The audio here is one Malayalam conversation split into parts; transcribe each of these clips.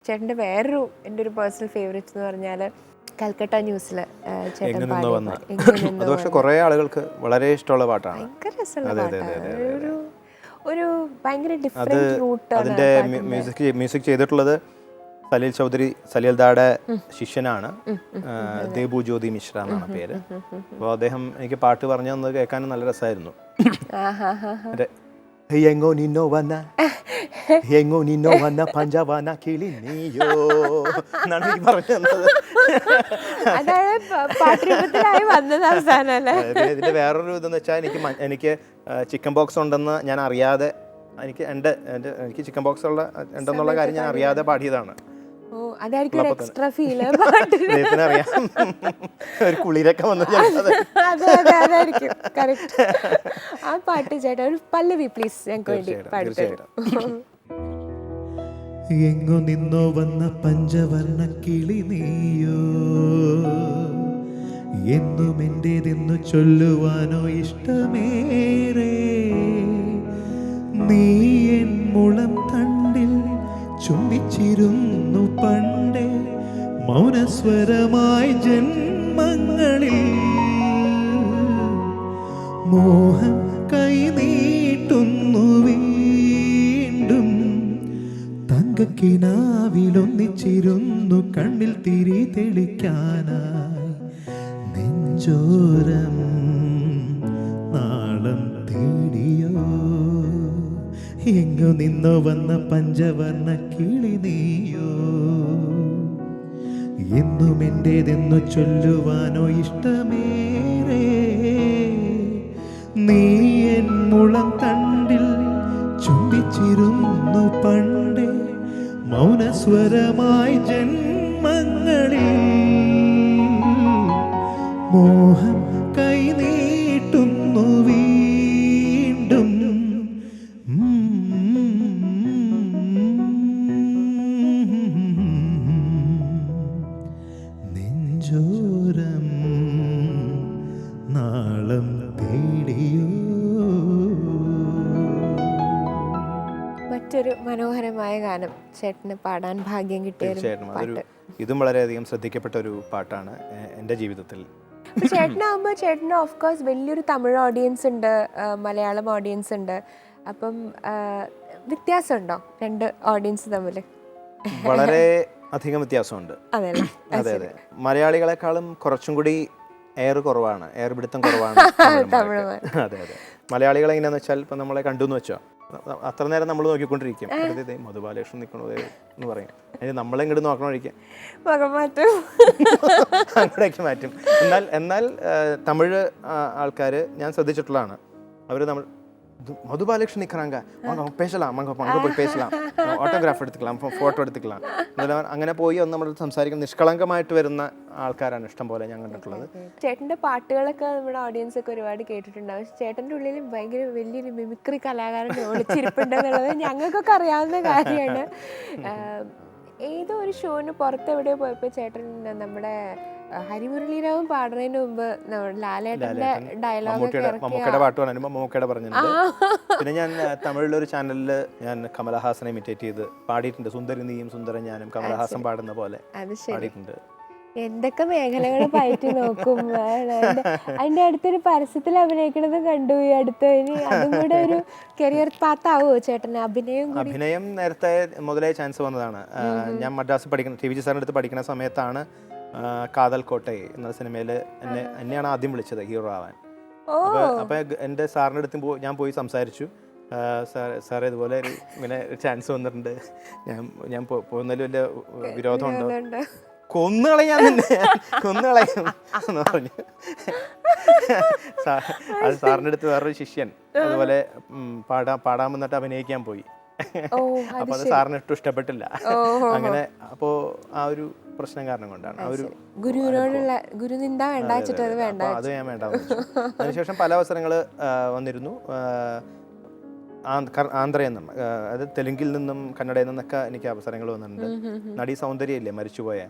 ചേട്ടൻ്റെ വേറൊരു എൻ്റെ ഒരു പേഴ്സണൽ ഫേവറേറ്റ് എന്ന് പറഞ്ഞാൽ കൽക്കട്ട ന്യൂസിൽ ചേട്ടൻ അത് പക്ഷെ കുറേ ആളുകൾക്ക് വളരെ ഇഷ്ടമുള്ള പാട്ടാണ്. ഭയങ്കര രസമുള്ള പാട്ടാണ്. ഒരു ഭയങ്കര ഡിഫറെന്റ് റൂട്ട്. അതിന്റെ മ്യൂസിക് ചെയ്തിട്ടുള്ളത് സലീൽ ചൗധരി, സലീൽദായുടെ ശിഷ്യനാണ്. ദേബു ജ്യോതി മിശ്ര എന്നാണ് പേര്. അപ്പോൾ അദ്ദേഹം എനിക്ക് പാട്ട് പറഞ്ഞു തന്നത് കേൾക്കാനും നല്ല രസമായിരുന്നു. എങ്ങോ നിന്നോ വന്ന പഞ്ചാബാന കിളി നീയോ എന്നാണ് എനിക്ക് പറഞ്ഞു തന്നത്. ഇതിന്റെ വേറൊരു ഇതെന്ന് വെച്ചാൽ എനിക്ക് ചിക്കൻ ബോക്സ് ഉണ്ടെന്ന് ഞാൻ അറിയാതെ, എനിക്ക് ചിക്കൻ ബോക്സ് ഉണ്ടെന്നുള്ള കാര്യം ഞാൻ അറിയാതെ പാടിയതാണ്. അറിയാം, ഒരു കുളിരൊക്കെ വന്നു. ആ പാട്ട് ചേട്ടാ ഒരു പല്ലവി പ്ലീസ് ഞങ്ങൾക്ക് വേണ്ടി പാടിത്തരും. എങ്ങോ നിന്നോ വന്ന പഞ്ചവർണ്ണ കിളി നീയോ, എന്നും എന്റേതെന്നു ചൊല്ലുവാനോ ഇഷ്ടമേറെ. നീ എൻ മുളം തണ്ടിൽ ചുംബിച്ചിരുന്നു പണ്ടേ, മൗനസ്വരമായി ജന്മങ്ങളിൽ. മോഹം കൈ നീട്ടുന്നു വീണ്ടും, തങ്കക്കിനാവിലൊന്നിച്ചിരുന്നു കണ്ണിൽ തിരി തെളിക്കാനായി. നെഞ്ചോരം നാളം തേടിയോ, എങ്ങോ നിന്നോ വന്ന പഞ്ചവർണ്ണ കിളി നീയോ, എന്നും എന്റേതെന്നു ചൊല്ലുവാനോ ഇഷ്ടമേറെ. നീ എൻ മുളം തണ്ടിൽ ചുംബിച്ചിരുന്നു പണ്ടേ, മൗനസ്വരമായി ജന്മങ്ങളിൽ. മോഹം കൈ നീട്ടുന്നു വീണ്ടും, നെഞ്ചോരം നാളം തേടിയോ. മറ്റൊരു മനോഹരമായ ഗാനം ചേട്ടന് പാടാൻ ഭാഗ്യം കിട്ടിയ ഇതും വളരെയധികം ശ്രദ്ധിക്കപ്പെട്ട ഒരു പാട്ടാണ് എൻ്റെ ജീവിതത്തിൽ. ചേട്ടനാകുമ്പോൾ ചേട്ടന് ഓഫ് കോഴ്സ് വലിയൊരു തമിഴ് ഓഡിയൻസ് ഉണ്ട്, മലയാളം ഓഡിയൻസ് ഉണ്ട്. അപ്പം വ്യത്യാസമുണ്ടോ രണ്ട് ഓഡിയൻസ് തമ്മിൽ? വളരെ അധികം വ്യത്യാസമുണ്ട്. അതെ അതെ, മലയാളികളെക്കാളും കുറച്ചും കൂടി എയർ കുറവാണ്, എയർ പിടുത്തം കുറവാണ്. അതെ അതെ, മലയാളികൾ എങ്ങനെയാന്ന് വെച്ചാൽ ഇപ്പം നമ്മളെ കണ്ടു എന്ന് വെച്ചോ, അത്ര നേരം നമ്മൾ നോക്കിക്കൊണ്ടിരിക്കും. മധുബാലകൃഷ്ണൻ നിൽക്കണത് എന്ന് പറയും. അതിന് നമ്മളെ ഇങ്ങോട്ട് നോക്കണോഴിക്കും അങ്ങോട്ടേക്ക് മാറ്റും. എന്നാൽ തമിഴ് ആൾക്കാർ ഞാൻ ശ്രദ്ധിച്ചിട്ടുള്ളതാണ്, അവർ നമ്മൾ மதுபாலகிருஷ்ணன் நிற்கிறாங்க, அவங்க பேசலாம், அங்கே போய் பேசலாம், ഓട്ടോഗ്രാഫ് എടുത്തിக்கலாம், ഫോട്ടോ എടുത്തിக்கலாம். അങ്ങനെ പോയി ഒന്ന് നമ്മൾ സംസാരിക്കുന്ന നിഷ്കളങ്കമായിട്ട് വരുന്ന ആൾക്കാരാണ് ഇഷ്ടം പോലെ ഞാൻ കണ്ടിട്ടുള്ളത്. ചേട്ടൻ്റെ പാട്ടുകളൊക്കെ നമ്മുടെ ഓഡിയൻസ് ഒക്കെ ഒരുപാട് കേട്ടിട്ടുണ്ടാവും. ചേട്ടൻ്റെ ഉള്ളിൽ ഭയങ്കര വലിയൊരു മിമിക്രി കലാകാരൻ ഒളിച്ചിരിപ്പുണ്ടെന്നുള്ളത് ഞങ്ങൾക്കൊക്കെ അറിയാവുന്ന കാര്യമാണ്. ഏതോ ഒരു ഷോന് പുറത്തെവിടെയോ പോയപ്പോൾ ചേട്ടൻ നമ്മുടെ ഹരിമുരളീരാവും പാടുന്നതിന് മുമ്പ് ലാലേട്ടന്റെ ഡയലോഗ് പിന്നെ ഞാൻ തമിഴിലൊരു ചാനലിൽ ഞാൻ കമലഹാസനെ ഇമിറ്റേറ്റ് ചെയ്ത് പാടിയിട്ടുണ്ട്. സുന്ദരി നീയും സുന്ദരൻ ഞാനും കമലഹാസൻ പാടുന്ന പോലെ പാടിയിട്ടുണ്ട്. എന്തൊക്കെ മേഖലകൾ പയറ്റി നോക്കും. അതിന്റെ അടുത്തൊരു പരസ്യത്തിൽ അഭിനയിക്കണത് കണ്ടു ഈ അടുത്ത്. ഇനി അതും കൂടെ ഒരു കരിയർ പാത്താവോ ചേട്ടന്? അഭിനയം നേരത്തെ മുതലേ ചാൻസ് വന്നതാണ്. ഞാൻ മദ്രാസിൽ പഠിക്കുന്ന ടി വി ജി സാറിൻ്റെ അടുത്ത് പഠിക്കുന്ന സമയത്താണ് കാതൽ കോട്ടൈ എന്ന സിനിമയിൽ എന്നെയാണ് ആദ്യം വിളിച്ചത് ഹീറോ ആവാൻ. അപ്പോൾ എൻ്റെ സാറിൻ്റെ അടുത്ത് ഞാൻ പോയി സംസാരിച്ചു. സാറേ ഇതുപോലെ ഇങ്ങനെ ചാൻസ് വന്നിട്ടുണ്ട്, ഞാൻ പോകുന്നതിൽ വലിയ വിരോധമുണ്ടോ? കൊന്നുകളയാൻ കൊന്നുകളയും എന്ന് പറഞ്ഞു. അത് സാറിൻ്റെ അടുത്ത് വേറൊരു ശിഷ്യൻ അതുപോലെ പാടാൻ വന്നിട്ട് അഭിനയിക്കാൻ പോയി. അപ്പൊ അത് സാറിന് ഒട്ടും ഇഷ്ടപ്പെട്ടില്ല. അങ്ങനെ അപ്പോ ആ ഒരു പ്രശ്നം കാരണം കൊണ്ടാണ് അത് ഞാൻ വേണ്ട. അതിനുശേഷം പല അവസരങ്ങൾ വന്നിരുന്നു. ആന്ധ്രയിൽ നിന്നും, അതായത് തെലുങ്കിൽ നിന്നും കന്നഡയിൽ നിന്നൊക്കെ എനിക്ക് അവസരങ്ങൾ വന്നിട്ടുണ്ട്. നടി സൗന്ദര്യ ഇല്ലേ, മരിച്ചുപോയ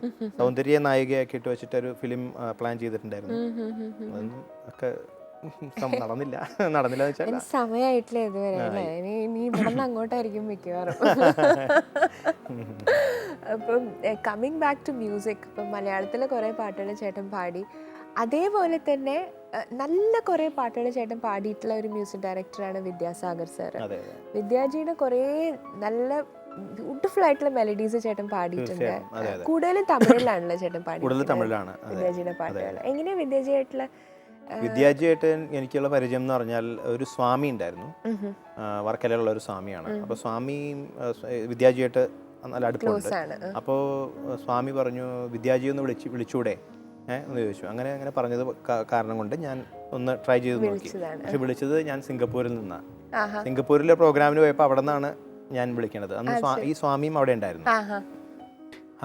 സൗന്ദര്യ നായികയാക്കിയിട്ട് വെച്ചിട്ടൊരു ഫിലിം പ്ലാൻ ചെയ്തിട്ടുണ്ടായിരുന്നു. അതൊന്നും ഒക്കെ നടന്നില്ല വെച്ചാൽ സമയമായിട്ടില്ല ഇതുവരെ. അങ്ങോട്ടായിരിക്കും മിക്കവാറും. അപ്പം കമ്മിങ് ബാക്ക് ടു മ്യൂസിക്, ഇപ്പം മലയാളത്തിലെ കുറേ പാട്ടുകൾ ചേട്ടൻ പാടി, അതേപോലെ തന്നെ നല്ല കുറേ പാട്ടുകൾ ചേട്ടൻ പാടിയിട്ടുള്ള ഒരു മ്യൂസിക് ഡയറക്ടറാണ് വിദ്യാസാഗർ സാർ. വിദ്യാജിയുടെ കുറേ നല്ല ബ്യൂട്ടിഫുൾ ആയിട്ടുള്ള മെലഡീസ് ചേട്ടൻ പാടിയിട്ടുണ്ട്. കൂടുതലും തമിഴിലാണല്ലോ ചേട്ടൻ തമിഴിലാണ് വിദ്യാജിയുടെ പാട്ടുകൾ. എങ്ങനെയാ വിദ്യാജിയായിട്ടുള്ള വിദ്യാജിയായിട്ട് എനിക്കുള്ള പരിചയം എന്ന് പറഞ്ഞാൽ ഒരു സ്വാമി ഉണ്ടായിരുന്നു, വർക്കലയിലുള്ള ഒരു സ്വാമിയാണ്. അപ്പോൾ സ്വാമി വിദ്യാജിയായിട്ട് നല്ല അടുപ്പമുണ്ട്. അപ്പോൾ സ്വാമി പറഞ്ഞു വിദ്യാജി ഒന്ന് വിളിച്ചൂടെ എന്ന് ചോദിച്ചു. അങ്ങനെ പറഞ്ഞത് കാരണം കൊണ്ട് ഞാൻ ഒന്ന് ട്രൈ ചെയ്ത് നോക്കി. പക്ഷെ വിളിച്ചത് ഞാൻ സിംഗപ്പൂരിൽ നിന്നാണ്. സിംഗപ്പൂരിലെ പ്രോഗ്രാമിന് പോയപ്പോൾ അവിടെ നിന്നാണ് ഞാൻ വിളിക്കണത്. അന്ന് ഈ സ്വാമിയും അവിടെ ഉണ്ടായിരുന്നു.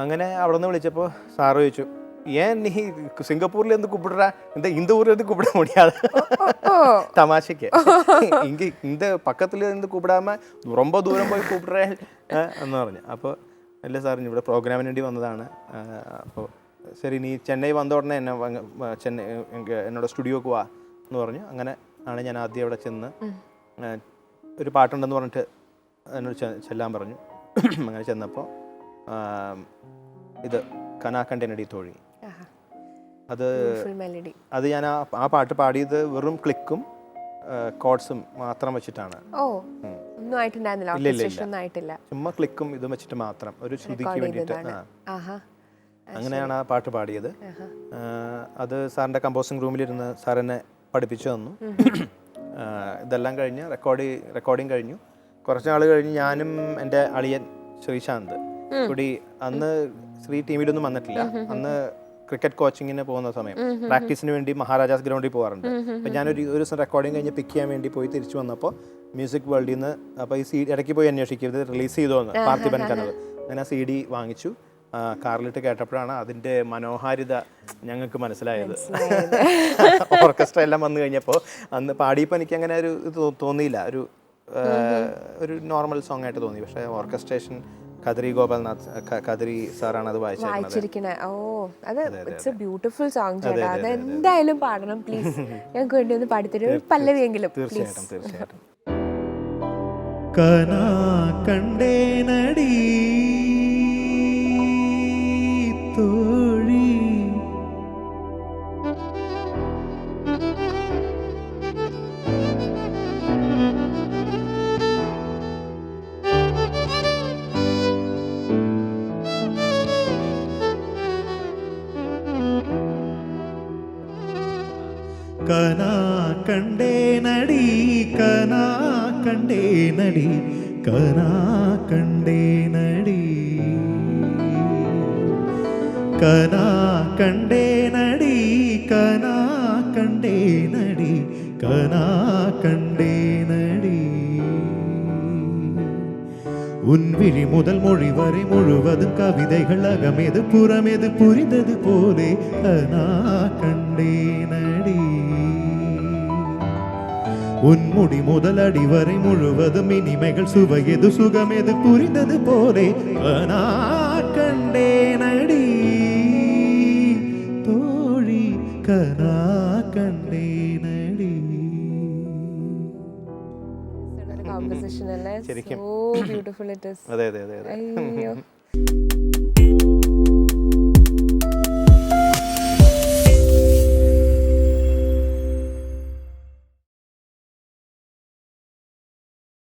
അങ്ങനെ അവിടെ നിന്ന് വിളിച്ചപ്പോൾ സാറ് ചോദിച്ചു, ஏன் நீ சிங்கப்பூர்லேருந்து கூப்பிடுற, இந்த ஊர்லேருந்து கூப்பிட முடியாது தமாஷைக்கு, இங்கே இந்த பக்கத்துலேருந்து கூப்பிடாம ரொம்ப தூரம் போய் கூப்பிடுறேன் എന്ന് പറഞ്ഞു. അപ്പോൾ അല്ല സാറിന് ഇവിടെ പ്രോഗ്രാമിന് വേണ്ടി വന്നതാണ്. അപ്പോൾ ശരി നീ ചെന്നൈ വന്ന ഉടനെ എന്നെ ചെന്നൈ എന്നോട് സ്റ്റുഡിയോക്ക് വാ എന്ന് പറഞ്ഞു. അങ്ങനെ ആണ് ഞാൻ ആദ്യം അവിടെ ചെന്ന് ഒരു പാട്ടുണ്ടെന്ന് പറഞ്ഞിട്ട് എന്നോട് ചെല്ലാൻ പറഞ്ഞു. അങ്ങനെ ചെന്നപ്പോൾ ഇത് കനാക്കണ്ടനടി തോഴി, അത് ഞാൻ ആ പാട്ട് പാടിയത് വെറും ക്ലിക്കും കോഡ്സും മാത്രം വെച്ചിട്ടാണ്. ചുമ്മാ ക്ലിക്കും ഇതും വെച്ചിട്ട് മാത്രം ഒരു ശ്രുതിക്ക് വേണ്ടിയിട്ട്. അങ്ങനെയാണ് ആ പാട്ട് പാടിയത്. അത് സാറിൻ്റെ കമ്പോസിങ് റൂമിലിരുന്ന് സാർ എന്നെ പഠിപ്പിച്ചു തന്നു. ഇതെല്ലാം കഴിഞ്ഞ് റെക്കോർഡിങ് കഴിഞ്ഞു. കുറച്ച് നാൾ കഴിഞ്ഞ് ഞാനും എൻ്റെ അളിയൻ ശ്രീശാന്ത് കൂടി, അന്ന് ശ്രീ ടീമിലൊന്നും വന്നിട്ടില്ല, അന്ന് ക്രിക്കറ്റ് കോച്ചിങ്ങിന് പോകുന്ന സമയം പ്രാക്ടീസിന് വേണ്ടി മഹാരാജാസ് ഗ്രൗണ്ടിൽ പോകാറുണ്ട്. അപ്പം ഞാനൊരു ദിവസം റെക്കോർഡിങ് കഴിഞ്ഞ് പിക്ക് ചെയ്യാൻ വേണ്ടി പോയി തിരിച്ചു വന്നപ്പോൾ മ്യൂസിക് വേൾഡിൽ നിന്ന് അപ്പോൾ ഈ ഇടയ്ക്ക് പോയി അന്വേഷിക്കും ഇത് റിലീസ് ചെയ്തോന്ന്, പാർത്ഥിപൻ കനവ്. അങ്ങനെ ആ CD വാങ്ങിച്ചു. കാറിലിട്ട് കേട്ടപ്പോഴാണ് അതിൻ്റെ മനോഹാരിത ഞങ്ങൾക്ക് മനസ്സിലായത്. ഓർക്കസ്ട്ര എല്ലാം വന്നു കഴിഞ്ഞപ്പോൾ അന്ന് പാടിയപ്പോൾ എനിക്ക് അങ്ങനെ ഒരു ഇത് തോന്നിയില്ല, ഒരു നോർമൽ സോങ് ആയിട്ട് തോന്നി. പക്ഷേ ഓർക്കസ്ട്രേഷൻ കദ്രി ഗോപാൽനാഥ് കദ്രി സാറാണ് അത് വായിച്ചിരിക്കുന്നത്. ഓ അത് ഇറ്റ്സ് എ ബ്യൂട്ടിഫുൾ സോങ് ചേട്ടാ, അത് എന്തായാലും പാടണം പ്ലീസ്. ഞങ്ങൾക്ക് വേണ്ടി ഒന്ന് പാടിത്തരും ഒരു പല്ലവിയെങ്കിലും. തീർച്ചയായിട്ടും. കനാ കണ്ടേനടി തോഴി, കനാ കണ്ടേനടി കനാ കണ്ടേനടി കനാ കണ്ടേനടി കനാ കണ്ടേനടി കനാ കണ്ടേനടി കനാ കണ്ടേനടി ഉൻവിഴി മുതൽ മൊഴി വരെ മുഴുവതും കവിതകൾ അകമേത് പുറമേത് പുരിതത് പോലെ കനാ കണ്ടേനടി ഉൻമുടി മുതൽ അടിവരെ മുഴുവതും ഇനിമകൾ സുവയതു സുഖമേത് പുരിതത് പോലെ കനാ കണ്ടേനടി തോഴി കനാ കണ്ടേനടി. Composition, so beautiful it is. അതെ. അയ്യോ.